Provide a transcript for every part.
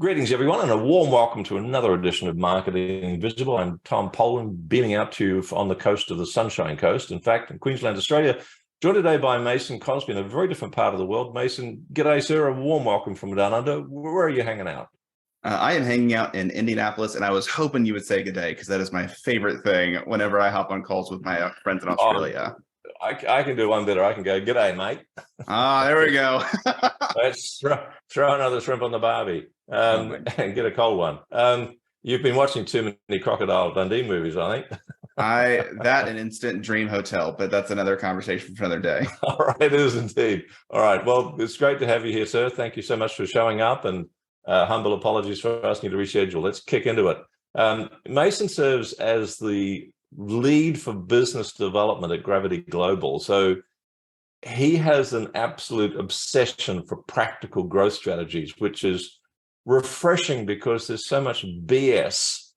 Greetings, everyone, and a warm welcome to another edition of Marketing Visible. I'm Tom Poland, beaming out to you on the coast of the Sunshine Coast. In fact, in Queensland, Australia, joined today by Mason Cosby in a very different part of the world. Mason, g'day, sir. A warm welcome from down under. Where are you hanging out? I am hanging out in Indianapolis, and I was hoping you would say good day because that is my favorite thing whenever I hop on calls with my friends in Australia. I can do one better. I can go, g'day, mate. There we go. Let's throw another shrimp on the barbie and get a cold one. You've been watching too many Crocodile Dundee movies, I think. That and Instant Dream Hotel, but that's another conversation for another day. All right, it is indeed. All right, well, it's great to have you here, sir. Thank you so much for showing up, and humble apologies for asking you to reschedule. Let's kick into it. Mason serves as the lead for business development at Gravity Global. So he has an absolute obsession for practical growth strategies, which is refreshing because there's so much BS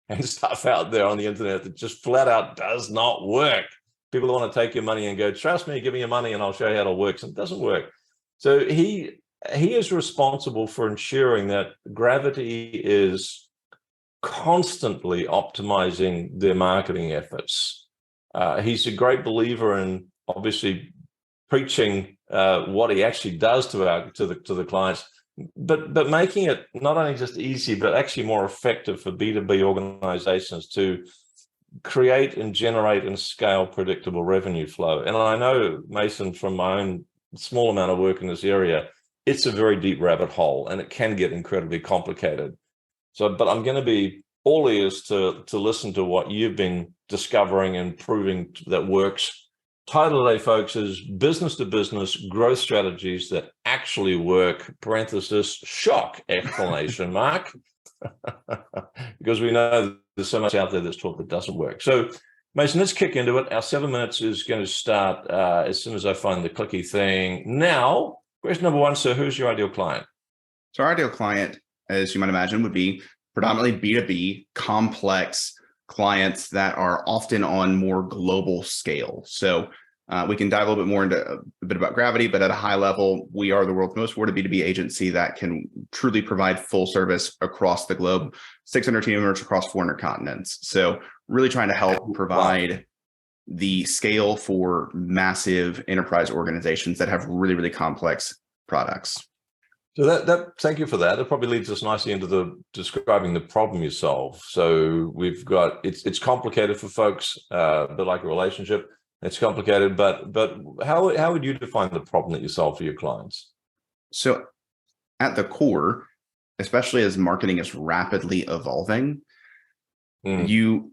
and stuff out there on the internet that just flat out does not work. People want to take your money and go, trust me, give me your money and I'll show you how it works. And it doesn't work. So he is responsible for ensuring that Gravity is constantly optimizing their marketing efforts. He's a great believer in obviously preaching what he actually does to the clients, but making it not only just easy, but actually more effective for B2B organizations to create and generate and scale predictable revenue flow. And I know, Mason, from my own small amount of work in this area, it's a very deep rabbit hole and it can get incredibly complicated. So, but I'm going to be all ears to listen to what you've been discovering and proving that works. Title today, folks, is Business to Business Growth Strategies That Actually Work, parenthesis, shock, exclamation mark. Because we know there's so much out there that's talk that doesn't work. So, Mason, let's kick into it. Our 7 minutes is going to start as soon as I find the clicky thing. Now, question number one, so who's your ideal client? So our ideal client, as you might imagine, would be predominantly B2B, complex clients that are often on more global scale. So we can dive a little bit more into a bit about Gravity, but at a high level, we are the world's most awarded B2B agency that can truly provide full service across the globe, 600 team members across 400 continents. So really trying to help provide the scale for massive enterprise organizations that have really, really complex products. So thank you for that. That probably leads us nicely into the describing the problem you solve. So we've got it's complicated for folks, but like a relationship, it's complicated. But how would you define the problem that you solve for your clients? So at the core, especially as marketing is rapidly evolving, you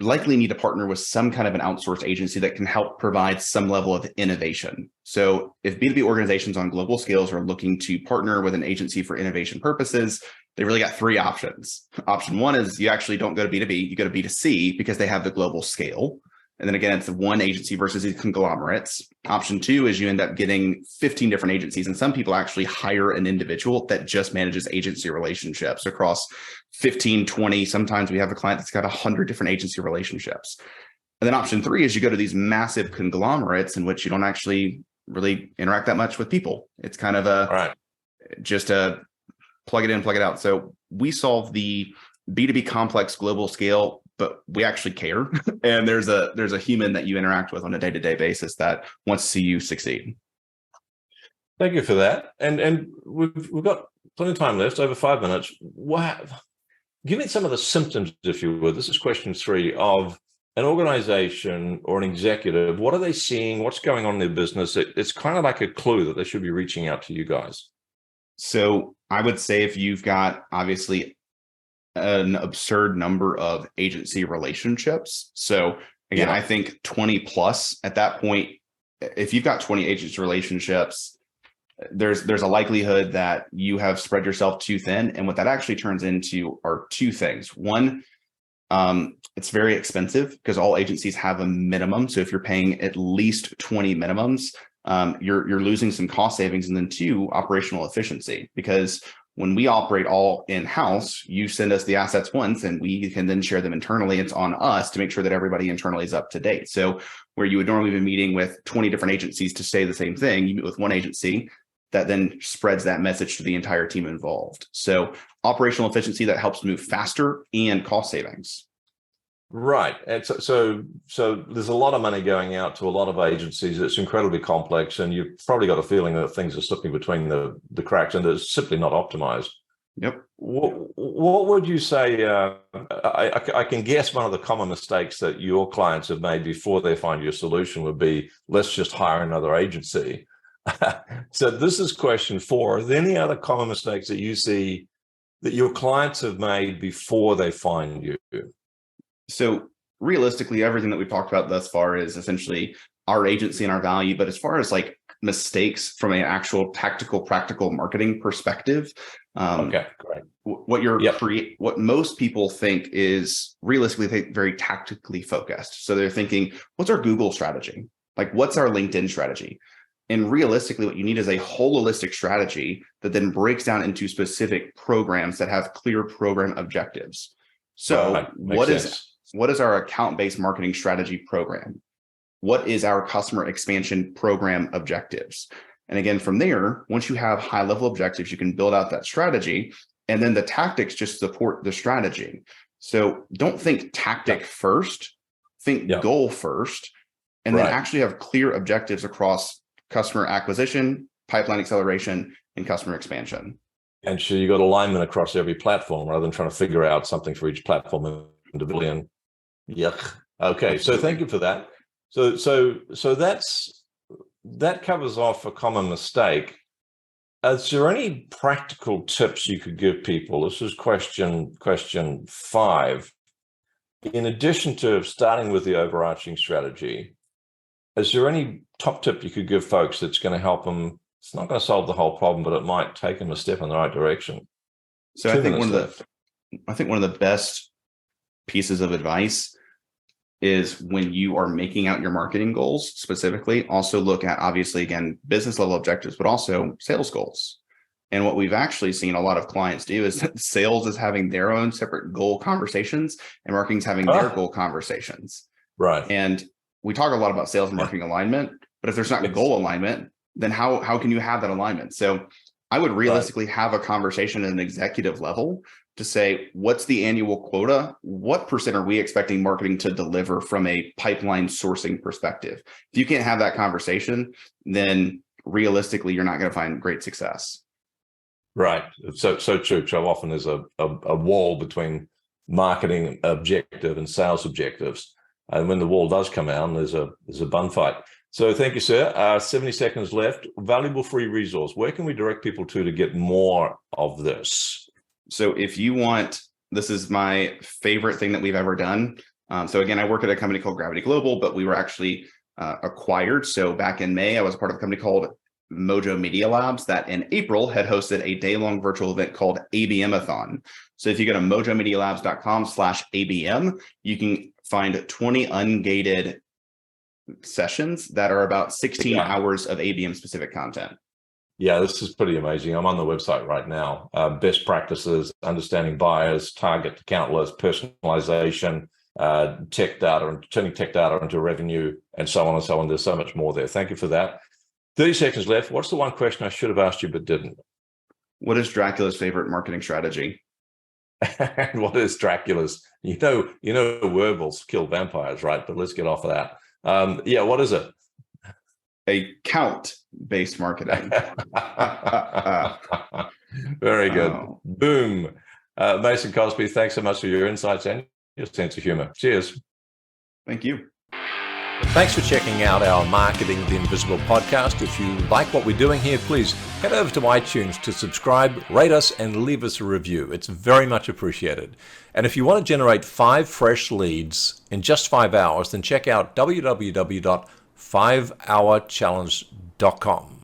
likely need to partner with some kind of an outsourced agency that can help provide some level of innovation. So if B2B organizations on global scales are looking to partner with an agency for innovation purposes, they really got three options. Option one is you actually don't go to B2B, you go to B2C because they have the global scale. And then again, it's the one agency versus these conglomerates. Option two is you end up getting 15 different agencies, and some people actually hire an individual that just manages agency relationships across 15, 20. Sometimes we have a client that's got 100 different agency relationships. And then option three is you go to these massive conglomerates in which you don't actually really interact that much with people. It's kind of just a plug it in, plug it out. So we solve the B2B complex global scale, but we actually care. And there's a human that you interact with on a day-to-day basis that wants to see you succeed. Thank you for that. And we've got plenty of time left, over 5 minutes. Give me some of the symptoms, if you would. This is question 3 of an organization or an executive. What are they seeing? What's going on in their business? It's kind of like a clue that they should be reaching out to you guys. So I would say if you've got obviously an absurd number of agency relationships. So again, I think 20 plus at that point, if you've got 20 agency relationships, there's a likelihood that you have spread yourself too thin. And what that actually turns into are two things. One, it's very expensive because all agencies have a minimum. So if you're paying at least 20 minimums, you're losing some cost savings. And then two, operational efficiency, because when we operate all in-house, you send us the assets once and we can then share them internally. It's on us to make sure that everybody internally is up to date. So where you would normally be meeting with 20 different agencies to say the same thing, you meet with one agency, that then spreads that message to the entire team involved. So operational efficiency that helps move faster and cost savings. Right. And so there's a lot of money going out to a lot of agencies. It's incredibly complex, and you've probably got a feeling that things are slipping between the cracks, and it's simply not optimized. Yep. What would you say? I can guess one of the common mistakes that your clients have made before they find your solution would be, let's just hire another agency. So this is question 4. Are there any other common mistakes that you see that your clients have made before they find you? So realistically, everything that we've talked about thus far is essentially our agency and our value. But as far as like mistakes from an actual tactical, practical marketing perspective, okay, great. What most people think is realistically very tactically focused. So they're thinking, what's our Google strategy? Like, what's our LinkedIn strategy? And realistically, what you need is a holistic strategy that then breaks down into specific programs that have clear program objectives. So what is our account-based marketing strategy program? What is our customer expansion program objectives? And again, from there, once you have high-level objectives, you can build out that strategy, and then the tactics just support the strategy. So don't think tactic first, think goal first, and then actually have clear objectives across customer acquisition, pipeline acceleration, and customer expansion. And so you got alignment across every platform rather than trying to figure out something for each platform individually. Yuck. Okay, so thank you for that. So that covers off a common mistake. Is there any practical tips you could give people? This is question 5. In addition to starting with the overarching strategy, is there any top tip you could give folks that's going to help them? It's not going to solve the whole problem, but it might take them a step in the right direction. So I think one of the best pieces of advice is when you are making out your marketing goals specifically, also look at, obviously, again, business level objectives, but also sales goals. And what we've actually seen a lot of clients do is that sales is having their own separate goal conversations and marketing's having their goal conversations. Right. And we talk a lot about sales and marketing alignment, but if there's not goal alignment, then how can you have that alignment? So I would realistically have a conversation at an executive level to say, what's the annual quota? What % are we expecting marketing to deliver from a pipeline sourcing perspective? If you can't have that conversation, then realistically, you're not going to find great success. Right. So true. So often there's a wall between marketing objective and sales objectives. And when the wall does come out, there's a bun fight. So thank you, sir. 70 seconds left. Valuable free resource. Where can we direct people to get more of this? So if you want, this is my favorite thing that we've ever done. So again, I work at a company called Gravity Global, but we were actually acquired. So back in May, I was a part of a company called Mojo Media Labs that in April had hosted a day-long virtual event called ABM-a-thon. So if you go to mojomedialabs.com/ABM, you can find 20 ungated sessions that are about 16 hours of ABM specific content. Yeah, this is pretty amazing. I'm on the website right now. Best practices, understanding buyers, target account list, personalization, tech data, and turning tech data into revenue, and so on and so on. There's so much more there. Thank you for that. 30 seconds left. What's the one question I should have asked you but didn't? What is Dracula's favorite marketing strategy? And what is Dracula's? You know, werewolves kill vampires, right? But let's get off of that. What is it? Account-based marketing. Very good. Boom. Mason Cosby, thanks so much for your insights and your sense of humor. Cheers. Thank you. Thanks for checking out our Marketing the Invisible podcast. If you like what we're doing here, please head over to iTunes to subscribe, rate us, and leave us a review. It's very much appreciated. And if you want to generate 5 fresh leads in just 5 hours, then check out www.5hourchallenge.com.